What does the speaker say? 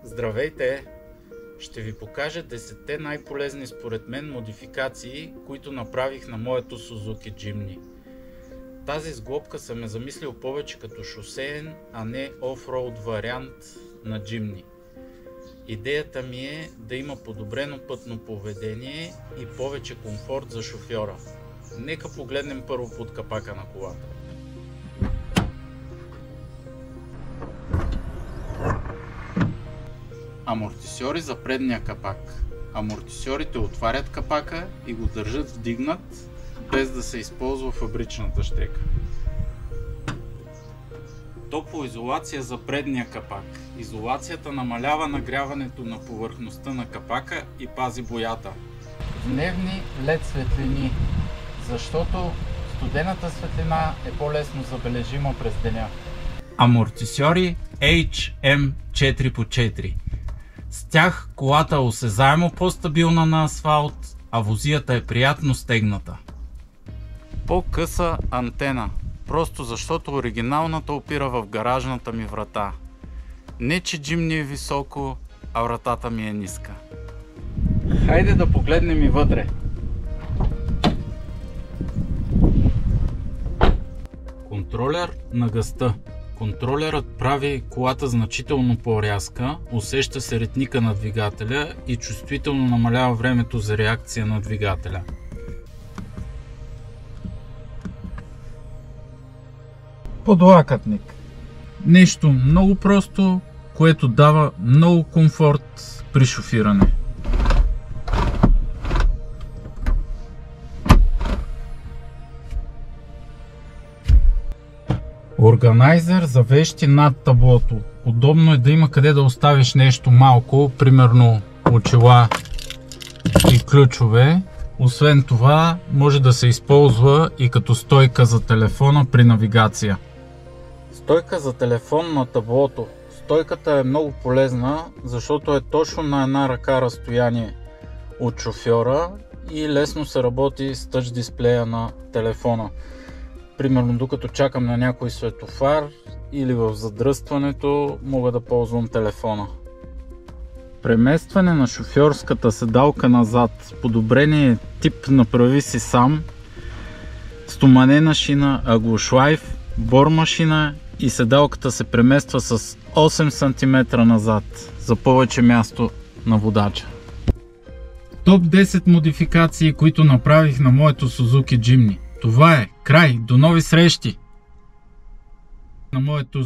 Здравейте! Ще ви покажа 10 най-полезни според мен модификации, които направих на моето Suzuki Jimny. Тази сглобка съм замислил повече като шосеен, а не офроуд вариант на Jimny. Идеята ми е да има подобрено пътно поведение и повече комфорт за шофьора. Нека погледнем първо под капака на колата. Амортисьори за предния капак. Амортисьорите отварят капака и го държат вдигнат, без да се използва фабричната щека. Топлоизолация за предния капак. Изолацията намалява нагряването на повърхността на капака и пази боята. Дневни LED светлини, защото студената светлина е по-лесно забележима през деня. Амортисьори HM4x4. С тях колата е осезаемо по-стабилна на асфалт, а возията е приятно стегната. По-къса антена, просто защото оригиналната опира в гаражната ми врата. Не че Jimny е високо, а вратата ми е ниска. Хайде да погледнем и вътре. Контролер на газта. Контролерът прави колата значително по-рязка, усеща се ритника на двигателя и чувствително намалява времето за реакция на двигателя. Подлакътник. Нещо много просто, което дава много комфорт при шофиране. Органайзер за вещи над таблото. Удобно е да има къде да оставиш нещо малко, примерно очила и ключове. Освен това, може да се използва и като стойка за телефона при навигация. Стойка за телефон на таблото. Стойката е много полезна, защото е точно на една ръка разстояние от шофьора и лесно се работи с тъч дисплея на телефона. Примерно докато чакам на някой светофар или в задръстването мога да ползвам телефона. Преместване на шофьорската седалка назад. Подобрение тип направи си сам. Стоманена шина, аглошлайф, бормашина и седалката се премества с 8 см назад за повече място на водача. Топ 10 модификации, които направих на моето Suzuki Jimny. Това е край, до нови срещи на моето